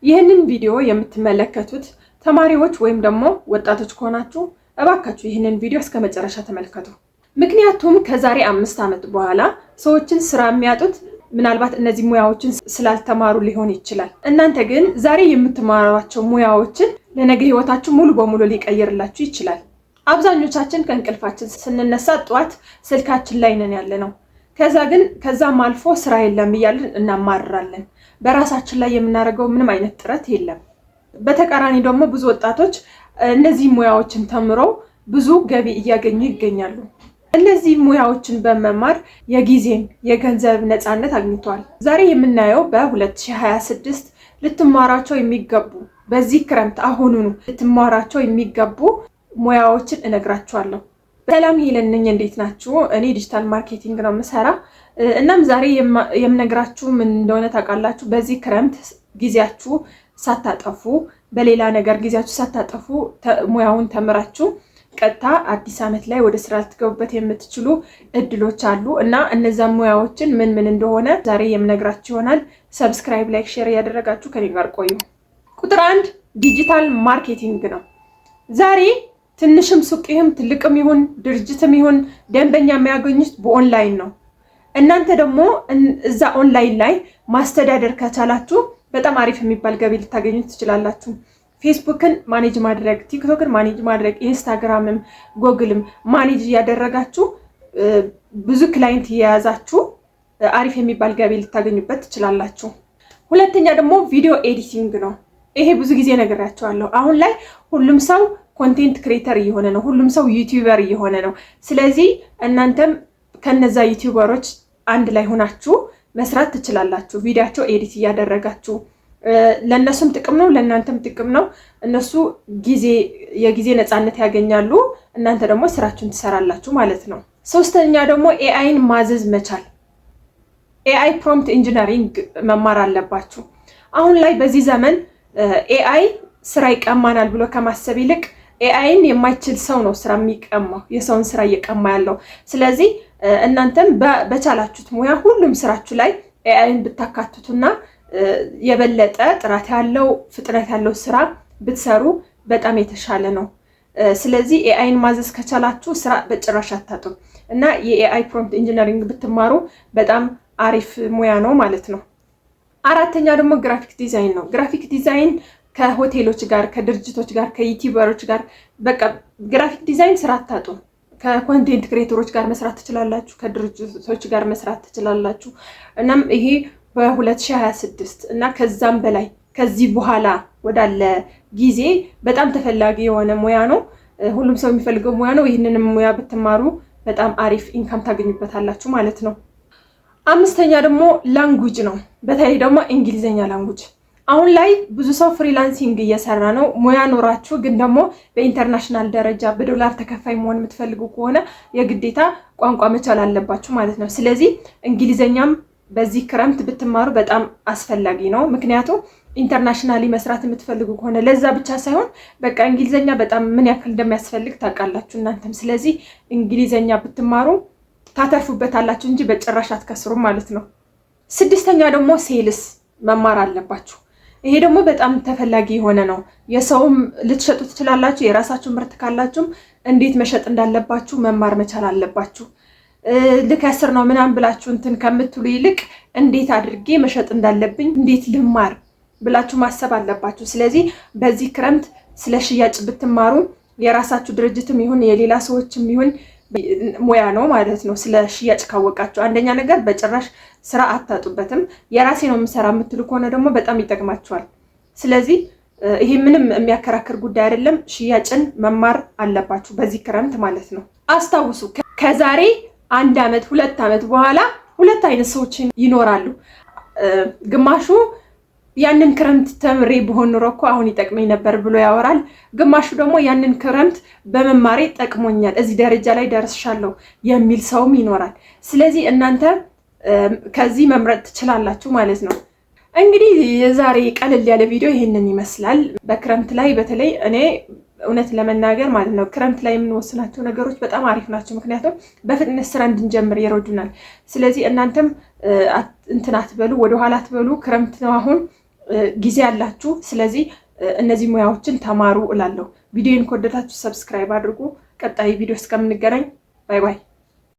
ይህንን ቪዲዮ የምትመለከቱት ተማሪዎች ወይም ደግሞ ወጣቶች ከሆናችሁ እባካችሁ ይህንን ቪዲዮ እስከ መጨረሻ ተመልከቱ። ምክንያቱም ከዛሬ 5 ዓመት በኋላ ሰዎችን ስራ የሚያጡት ምናልባት እነዚህ ሙያዎችን ስላልተማሩ ሊሆን ይችላል። እናንተ ግን ዛሬ የምትማሯቸው ሙያዎችን ለነገ ህይወታችሁ ሙሉ በሙሉ ሊቀይርላችሁ ይችላል። አብዛኞቻችን ከእንቅልፋችን ስንነሳ ጧት ስልካችን ላይ ነን ያለነው። ከዛም አልፎ ስራ የለም እያልን እናማርራለን። በራሳችን ላይ የምናደርገው ምንም አይነት ጥረት የለም። በተቃራኒ ደግሞ ብዙ ወጣቶች እነዚህ ሙያዎችን ተምረው ብዙ ገቢ እያገኙ ይገኛሉ። እነዚህ ሙያዎችን በመማር የጊዜም የገንዘብ ነፃነት አግኝተዋል። ዛሬ የምናየው በ2026 ልትማራቸው የሚገቡ በዚህ ክረምት አሁኑኑ ልትማራቸው የሚገቡ ሙያዎችን እነግራችኋለሁ። ሰላም ሄለን ነኝ። እንዴት ናችሁ? እኔ ዲጂታል ማርኬቲንግ ነው የምሰራ። እናም ዛሬ የምነግራችሁ ምን እንደሆነ ታውቃላችሁ? በዚህ ክረምት ጊዜያችሁ ሳታጠፉ በሌላ ነገር ጊዜያችሁ ሳታጠፉ ሙያውን ተምራችሁ ቀጥታ አዲስ ዓመት ላይ ወደ ስራ ልትገቡበት የምትችሉ እድሎች አሉ እና እነዛ ሙያዎችን ምን እንደሆነ ዛሬ የምነግራችሁ ይሆናል። ሰብስክራይብ፣ ላይክ፣ ሼር ያደረጋችሁ ከኔ ጋር ቆዩ። ቁጥር 1 ዲጂታል ማርኬቲንግ ነው። ዛሬ ትንሽም ሱቅም ትልቅም ይሁን ድርጅትም ይሁን ደንበኛ የሚያገኙት በኦንላይን ነው። እናንተ ደግሞ እዛ ኦንላይን ላይ ማስተዳደር ከቻላችሁ በጣም አሪፍ የሚባል ገቢ ልታገኙ ትችላላችሁ። ፌስቡክን ማኔጅ ማድረግ፣ ቲክቶክን ማኔጅ ማድረግ፣ ኢንስታግራምም ጎግልም ማኔጅ እያደረጋችሁ ብዙ ክላይንት እየያዛችሁ አሪፍ የሚባል ገቢ ልታገኙበት ትችላላችሁ። ሁለተኛ ደግሞ ቪዲዮ ኤዲቲንግ ነው። ይሄ ብዙ ጊዜ ነግራችኋለሁ። አሁን ላይ ሁሉም ሰው ኮንቴንት ክሬተር እየሆነ ነው። ሁሉም ሰው ዩቲዩበር እየሆነ ነው። ስለዚህ እናንተም ከነዛ ዩቲዩበሮች አንድ ላይ ሆናችሁ መስራት ትችላላችሁ። ቪዲዮአቸው ኤዲት እያደረጋችሁ ለእነሱም ጥቅም ነው፣ ለእናንተም ጥቅም ነው። እነሱ የጊዜ ነፃነት ያገኛሉ፣ እናንተ ደግሞ ስራችሁን ትሰራላችሁ ማለት ነው። ሶስተኛ ደግሞ ኤአይን ማዘዝ መቻል። ኤአይ ፕሮምፕት ኢንጂነሪንግ መማር አለባችሁ። አሁን ላይ በዚህ ዘመን ኤአይ ስራ ይቀማናል ብሎ ከማሰብ ይልቅ ኤአይን የማይችል ሰው ነው ስራ የሚቀማው፣ የሰውን ስራ እየቀማ ያለው። ስለዚህ እናንተም በቻላችሁት ሙያ ሁሉም ስራችሁ ላይ ኤአይን ብታካትቱና የበለጠ ጥራት ያለው ፍጥነት ያለው ስራ ብትሰሩ በጣም የተሻለ ነው። ስለዚህ ኤአይን ማዘዝ ከቻላችሁ ስራ በጭራሽ አታጡም እና የኤአይ ፕሮምፕት ኢንጂነሪንግ ብትማሩ በጣም አሪፍ ሙያ ነው ማለት ነው። አራተኛ ደግሞ ግራፊክ ዲዛይን ነው። ግራፊክ ዲዛይን ከሆቴሎች ጋር፣ ከድርጅቶች ጋር፣ ከዩቲዩበሮች ጋር በቃ ግራፊክ ዲዛይን ስራ አታጡም። ከኮንቴንት ክሬተሮች ጋር መስራት ትችላላችሁ፣ ከድርጅቶች ጋር መስራት ትችላላችሁ። እናም ይሄ በ2026 እና ከዛም በላይ ከዚህ በኋላ ወዳለ ጊዜ በጣም ተፈላጊ የሆነ ሙያ ነው። ሁሉም ሰው የሚፈልገው ሙያ ነው። ይህንንም ሙያ ብትማሩ በጣም አሪፍ ኢንካም ታገኙበታላችሁ ማለት ነው። አምስተኛ ደግሞ ላንጉጅ ነው። በተለይ ደግሞ እንግሊዘኛ ላንጉጅ። አሁን ላይ ብዙ ሰው ፍሪላንሲንግ እየሰራ ነው። ሙያ ኖራችሁ ግን ደግሞ በኢንተርናሽናል ደረጃ በዶላር ተከፋይ መሆን የምትፈልጉ ከሆነ የግዴታ ቋንቋ መቻል አለባችሁ ማለት ነው። ስለዚህ እንግሊዘኛም በዚህ ክረምት ብትማሩ በጣም አስፈላጊ ነው። ምክንያቱም ኢንተርናሽናሊ መስራት የምትፈልጉ ከሆነ ለዛ ብቻ ሳይሆን በቃ እንግሊዘኛ በጣም ምን ያክል እንደሚያስፈልግ ታውቃላችሁ እናንተም። ስለዚህ እንግሊዘኛ ብትማሩ ታተርፉበታላችሁ እንጂ በጭራሽ አትከስሩም ማለት ነው። ስድስተኛ ደግሞ ሴልስ መማር አለባችሁ። ይሄ ደግሞ በጣም ተፈላጊ የሆነ ነው። የሰውም ልትሸጡ ትችላላችሁ። የራሳችሁ ምርት ካላችሁም እንዴት መሸጥ እንዳለባችሁ መማር መቻል አለባችሁ። ልከስር ነው ምናምን ብላችሁ እንትን ከምትሉ ይልቅ እንዴት አድርጌ መሸጥ እንዳለብኝ እንዴት ልማር ብላችሁ ማሰብ አለባችሁ። ስለዚህ በዚህ ክረምት ስለ ሽያጭ ብትማሩ የራሳችሁ ድርጅትም ይሁን የሌላ ሰዎችም ይሁን ሙያ ነው ማለት ነው። ስለ ሽያጭ ካወቃችሁ አንደኛ ነገር በጭራሽ ስራ አታጡበትም። የራሴ ነው የምሰራ የምትሉ ከሆነ ደግሞ በጣም ይጠቅማችኋል። ስለዚህ ይሄ ምንም የሚያከራክር ጉዳይ አይደለም። ሽያጭን መማር አለባችሁ በዚህ ክረምት ማለት ነው። አስታውሱ ከዛሬ 1 ዓመት 2 ዓመት በኋላ 2 አይነት ሰዎች ይኖራሉ። ግማሹ ያንን ክረምት ተምሬ በሆን ኖሮ እኮ አሁን ይጠቅመኝ ነበር ብሎ ያወራል። ግማሹ ደግሞ ያንን ክረምት በመማሬ ጠቅሞኛል፣ እዚህ ደረጃ ላይ ደርሻለሁ የሚል ሰውም ይኖራል። ስለዚህ እናንተ ከዚህ መምረጥ ትችላላችሁ ማለት ነው። እንግዲህ የዛሬ ቀለል ያለ ቪዲዮ ይሄንን ይመስላል። በክረምት ላይ በተለይ እኔ እውነት ለመናገር ማለት ነው ክረምት ላይ የምንወስናቸው ነገሮች በጣም አሪፍ ናቸው። ምክንያቱም በፍጥነት ስራ እንድንጀምር ይረዱናል። ስለዚህ እናንተም እንትን አትበሉ፣ ወደኋላ አትበሉ። ክረምት ነው አሁን ጊዜ ያላችሁ። ስለዚህ እነዚህ ሙያዎችን ተማሩ እላለሁ። ቪዲዮን ከወደዳችሁ ሰብስክራይብ አድርጉ። ቀጣይ ቪዲዮ እስከምንገናኝ ባይ ባይ።